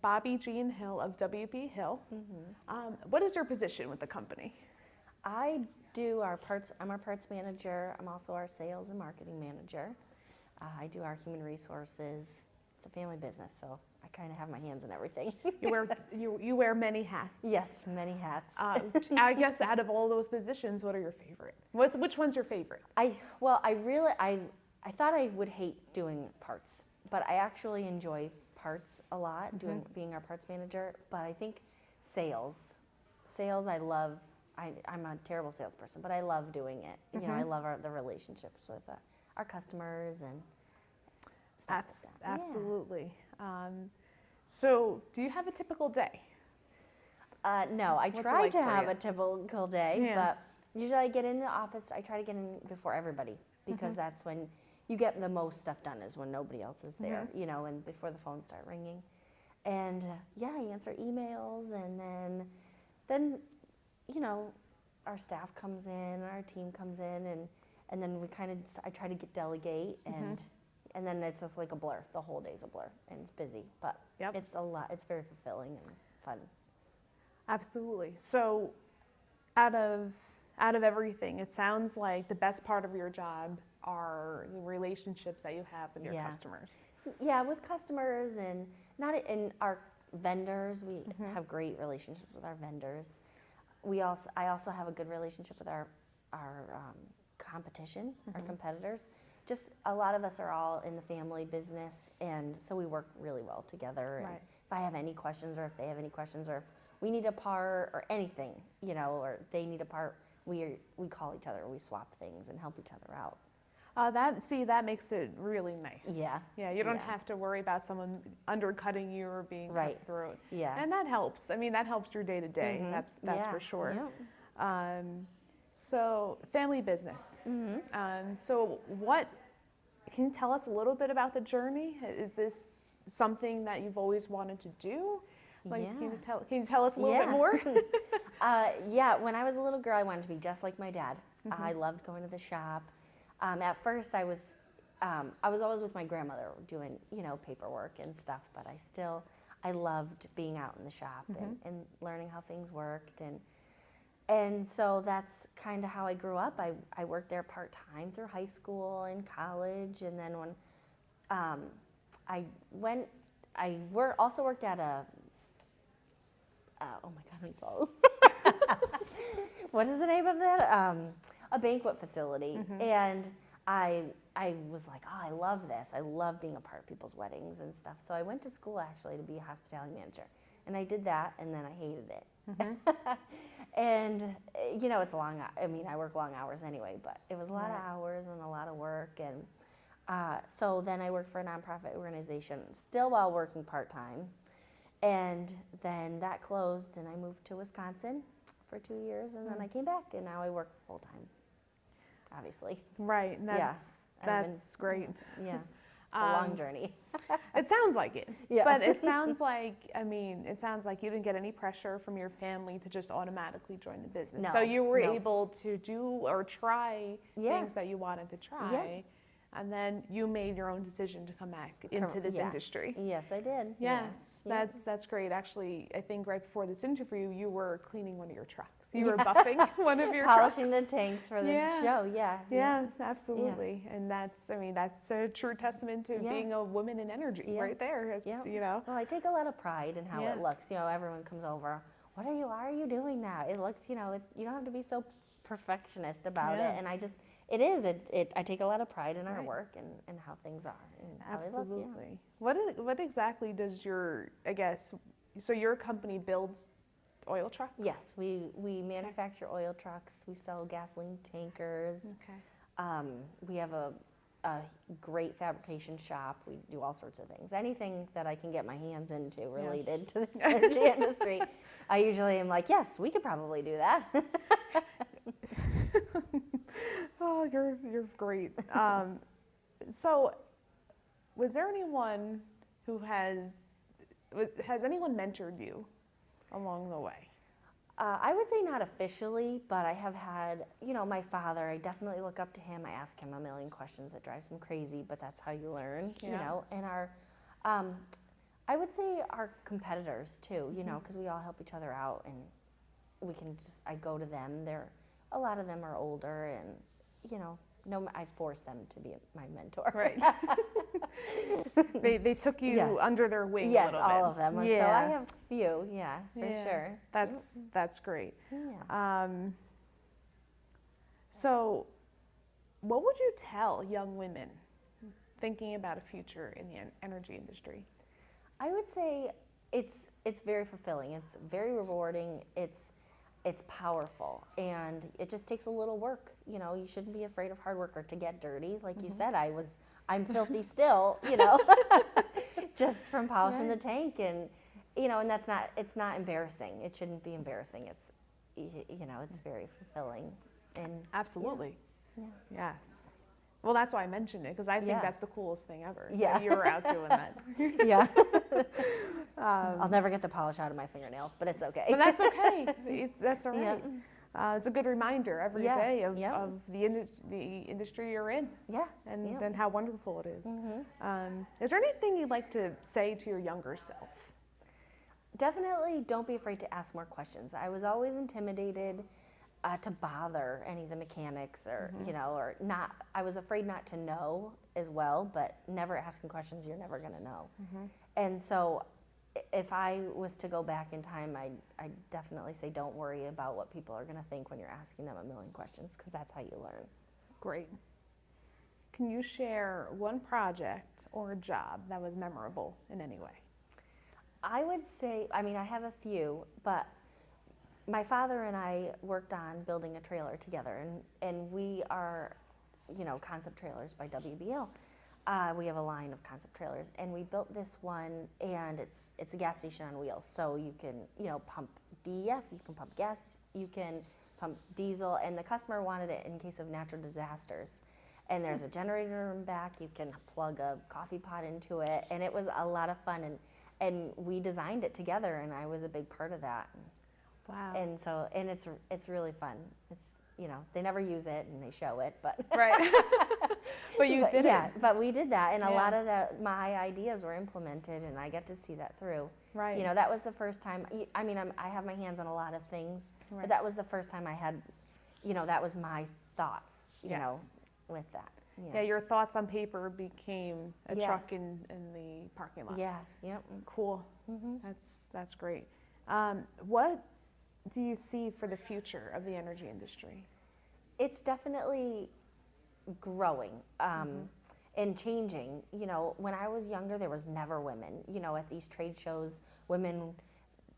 Bobbi-Jeanne Hill of WB Hill. What is your position with the company? I'm our parts manager. I'm also our sales and marketing manager. I do our human resources. It's a family business, so I kind of have my hands in everything. You wear many hats. Yes, many hats. I guess out of all those positions, what are your favorite? Which one's your favorite? I thought I would hate doing parts, but I actually enjoy parts a lot, being our parts manager. But I think sales I love. I'm a terrible salesperson, but I love doing it. You know, I love the relationships with our customers and stuff like that. Absolutely. So, do you have a typical day? No, I try to have a typical day, Yeah. but usually I get in the office. I try to get in before everybody because that's when you get the most stuff done, is when nobody else is there, you know, and before the phones start ringing. And I answer emails, and then you know, our staff comes in, our team comes in, and then I try to delegate, and then it's just like a blur. The whole day's a blur, and it's busy, but it's a lot. It's very fulfilling and fun. Absolutely. So, out of everything, it sounds like the best part of your job are the relationships that you have with your customers. Yeah, with customers and our vendors. We have great relationships with our vendors. I also have a good relationship with our competition, our competitors. Just a lot of us are all in the family business, and so we work really well together. Right. And if I have any questions, or if they have any questions, or if we need a part or anything, you know, or they need a part, we call each other, we swap things and help each other out. That makes it really nice. Yeah. Yeah, you don't have to worry about someone undercutting you or being cutthroat. Yeah. And that helps. I mean, that helps your day to day. That's for sure. Yeah. So, family business. So, can you tell us a little bit about the journey? Is this something that you've always wanted to do? Can you tell us a little bit more? When I was a little girl, I wanted to be just like my dad. I loved going to the shop. At first, I was always with my grandmother doing, you know, paperwork and stuff, but I loved being out in the shop and learning how things worked. And so that's kind of how I grew up. I worked there part-time through high school and college, and then when I also worked at oh my God, I'm so what is the name of that? A banquet facility. And I was like, oh, I love this. I love being a part of people's weddings and stuff. So I went to school actually to be a hospitality manager. And I did that, and then I hated it. And, you know, I work long hours anyway, but it was a lot of hours and a lot of work. And so then I worked for a nonprofit organization, still while working part-time. And then that closed, and I moved to Wisconsin for 2 years, and then I came back, and now I work full-time, obviously. Right, that's great. Yeah, it's a long journey. It sounds like it. Yeah. But it sounds like you didn't get any pressure from your family to just automatically join the business. No, so you were able to do or try things that you wanted to try. Yeah. And then you made your own decision to come back into this industry. Yes, I did. Yes, Yeah. that's great. Actually, I think right before this interview, you were cleaning one of your trucks. You were buffing one of your polishing trucks. the tanks for the show. Yeah, absolutely. Yeah. And that's a true testament to being a woman in energy right there. You know. Well, I take a lot of pride in how it looks. You know, everyone comes over. Why are you doing that? It looks, you know, you don't have to be so perfectionist about it. And I take a lot of pride in our work and how things are. And how absolutely. They look, What exactly does your company builds oil trucks? Yes, we manufacture oil trucks. We sell gasoline tankers. Okay. We have a great fabrication shop. We do all sorts of things. Anything that I can get my hands into related to the energy industry, I usually am like, yes, we could probably do that. Oh, you're great. So, was there anyone who has anyone mentored you along the way? I would say not officially, but I have had, you know, my father. I definitely look up to him. I ask him a million questions that drives him crazy, but that's how you learn, you know. And I would say our competitors too, you know, because we all help each other out, and we can just, I go to them. A lot of them are older, and, you know, no, I force them to be my mentor. Right. they took you under their wing yes, a little bit. all of them. Yeah. So I have a few, for sure. That's great. Yeah. So what would you tell young women thinking about a future in the energy industry? I would say it's very fulfilling. It's very rewarding. It's powerful, and it just takes a little work. You know, you shouldn't be afraid of hard work or to get dirty. Like you said, I'm filthy still, you know, just from polishing the tank, and, you know, and it's not embarrassing. It shouldn't be embarrassing. It's, you know, it's very fulfilling. And absolutely. Yeah. Yes. Well, that's why I mentioned it, because I think Yeah. that's the coolest thing ever. Yeah. That you were out doing that. Yeah. I'll never get the polish out of my fingernails, but it's okay. But that's okay. That's all right. Yeah. It's a good reminder every Yeah. day of Yeah. the industry you're in, Yeah. and then how wonderful it is. Is there anything you'd like to say to your younger self? Definitely don't be afraid to ask more questions. I was always intimidated to bother any of the mechanics, or, you know, or not. I was afraid not to know as well, but never asking questions, you're never going to know. And so if I was to go back in time, I'd definitely say don't worry about what people are going to think when you're asking them a million questions, because that's how you learn. Great. Can you share one project or a job that was memorable in any way? I would say, I mean, I have a few, but my father and I worked on building a trailer together, and we are, you know, Concept Trailers by WBL. We have a line of concept trailers, and we built this one, and it's a gas station on wheels. So you can, you know, pump DEF, you can pump gas, you can pump diesel, and the customer wanted it in case of natural disasters. And there's a generator in back, you can plug a coffee pot into it, and it was a lot of fun, and we designed it together, and I was a big part of that. Wow. And so, and it's really fun. It's, you know, they never use it and they show it, but Right. But you did yeah, it. but we did that, and a Yeah. lot of my ideas were implemented, and I get to see that through. Right. You know, that was the first time. I mean, I have my hands on a lot of things, Right. but that was the first time I had, you know, that was my thoughts. You know, with that. Yeah, your thoughts on paper became a Yeah. truck in the parking lot. Yeah. Yep. Cool. That's great. What do you see for the future of the energy industry? It's definitely growing and changing. You know, when I was younger, there was never women. You know, at these trade shows, women,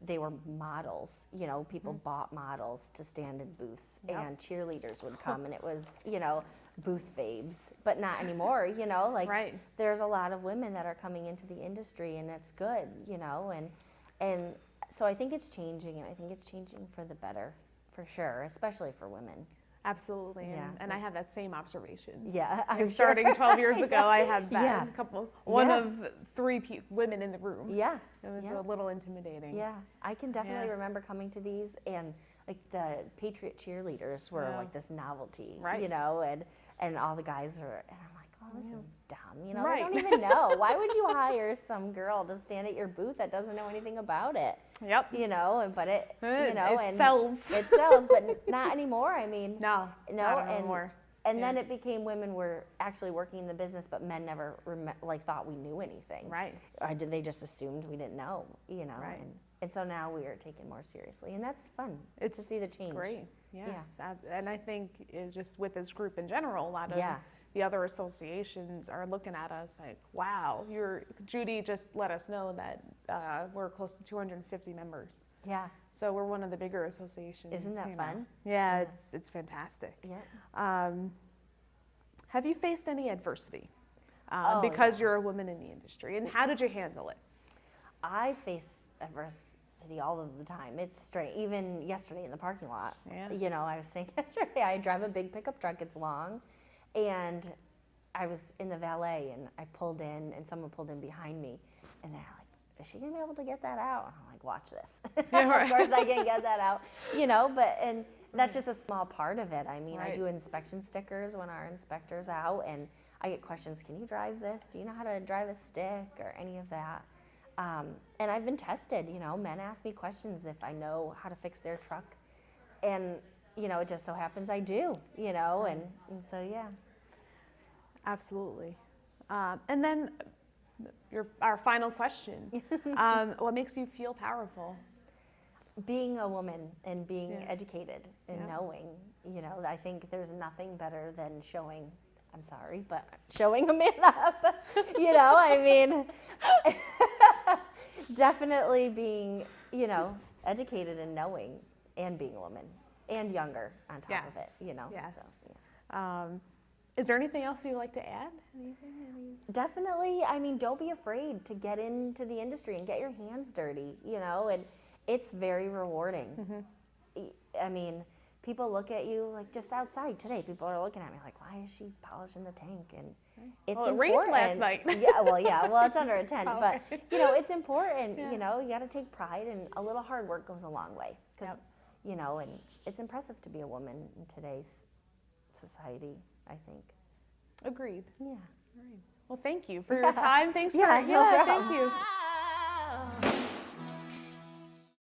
they were models. You know, people bought models to stand in booths, and cheerleaders would come, and it was, you know, booth babes. But not anymore. You know, like there's a lot of women that are coming into the industry, and that's good. You know, and so I think it's changing, and I think it's changing for the better, for sure, especially for women. Absolutely, Yeah. and I have that same observation. Yeah, I'm starting 12 years ago. I had that Yeah. one Yeah. of three women in the room. Yeah. It was Yeah. a little intimidating. Yeah, I can definitely Yeah. remember coming to these, and like the Patriot cheerleaders were like this novelty, Right. you know, and all the guys are, and I'm like, oh, this is dumb, you know, Right. they don't even know. Why would you hire some girl to stand at your booth that doesn't know anything about it? Yep. You know, but it, you know, it and sells. It sells, but not anymore. I mean, No, not anymore. And then it became women were actually working in the business, but men never thought we knew anything. Right. Or they just assumed we didn't know, you know. Right. And so now we are taken more seriously, and that's fun It's to see the change. Great. Yes. And I think it just with this group in general, a lot of the other associations are looking at us like, wow, Judy just let us know that we're close to 250 members. Yeah. So we're one of the bigger associations. Isn't that fun? Yeah, it's fantastic. Yeah. Have you faced any adversity because you're a woman in the industry, and how did you handle it? I face adversity all of the time. It's strange. Even yesterday in the parking lot, you know, I was saying yesterday, I drive a big pickup truck. It's long, and I was in the valet, and I pulled in, and someone pulled in behind me, and they're like, is she gonna be able to get that out? I'm like, watch this. Of course I can get that out, you know, and that's just a small part of it. I mean, I do inspection stickers when our inspector's out, and I get questions, can you drive this? Do you know how to drive a stick or any of that? And I've been tested, you know, men ask me questions if I know how to fix their truck. And, you know, it just so happens I do, you know, and so, yeah. Absolutely. And then our final question. What makes you feel powerful? Being a woman and being educated and Yeah. knowing, you know, I think there's nothing better than showing, I'm sorry, but showing a man up, you know, I mean, definitely being, you know, educated and knowing and being a woman and younger on top of it, you know. Yes. So, yeah. Is there anything else you'd like to add? Definitely, I mean, don't be afraid to get into the industry and get your hands dirty, you know, and it's very rewarding. I mean, people look at you like just outside today, people are looking at me like, why is she polishing the tank? And it's Well, it important. rained last night. well, it's under a tent, Oh, but okay. you know, it's important, Yeah. you know, you got to take pride, and a little hard work goes a long way. Because, you know, and it's impressive to be a woman in today's society, I think. Agreed. Yeah. All right. Well, thank you for your time. Thanks for Yeah, no problem. thank you.